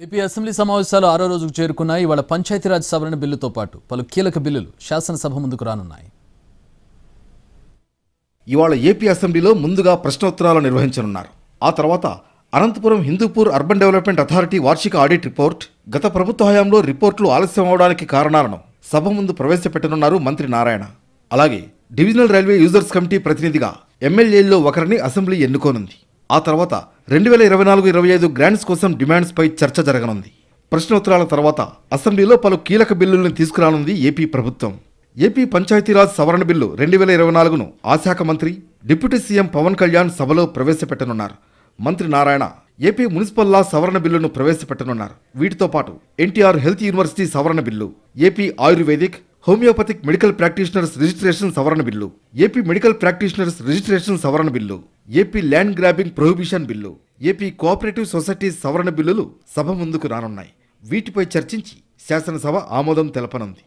AP assembly సమావేశాలు 6వ రోజుకు చేరుకున్నాయి. ఇవాళ పంచాయతీరాజ్ సవరణ బిల్లుతో పాటు పలు కీలక బిల్లులు శాసనసభ ముందుకు రానున్నాయి. ఇవాళ ఏపీ అసెంబ్లీలో ముందుగా ప్రశ్నోత్తరాలు నిర్వహించనున్నారు. ఆ తర్వాత Anantapuram Hindupur urban development authority వార్షిక ఆడిట్ రిపోర్ట్, గత ప్రభుత్వ హయాంలో రిపోర్టులు ఆలస్యం అవడానికి కారణాలను సభ ముందు ప్రవేశపెట్టనున్నారు మంత్రి నారాయణ. అలాగే డివిజనల్ రైల్వే యూజర్స్ కమిటీ ప్రతినిధిగా ఎమ్మెల్యేల్లో ఒకరిని అసెంబ్లీ ఎన్నుకోనుంది. ఆ తర్వాత 2024-25 గ్రాంట్స్ కోసం డిమాండ్స్ పై చర్చ జరగనుంది. ప్రశ్నోత్తరాల తర్వాత అసెంబ్లీలో పలు కీలక బిల్లులను తీసుకురానుంది ఏపీ ప్రభుత్వం. ఏపీ పంచాయతీరాజ్ సవరణ బిల్లు 2024ను ఆ శాఖ మంత్రి డిప్యూటీ సీఎం పవన్ కళ్యాణ్ సభలో ప్రవేశపెట్టనున్నారు. మంత్రి నారాయణ ఏపీ మున్సిపల్ లా సవరణ బిల్లును ప్రవేశపెట్టనున్నారు. వీటితో పాటు ఎన్టీఆర్ హెల్త్ యూనివర్సిటీ సవరణ bill, AP ayurvedic homeopathic medical practitioners registration సవరణ bill, AP medical practitioners registration సవరణ bill, AP land grabbing prohibition bill, AP cooperative societies సవరణ బిల్లులు సభ ముందుకు రానున్నాయి. వీటిపై చర్చించి శాసనసభ ఆమోదం తెలపనుంది.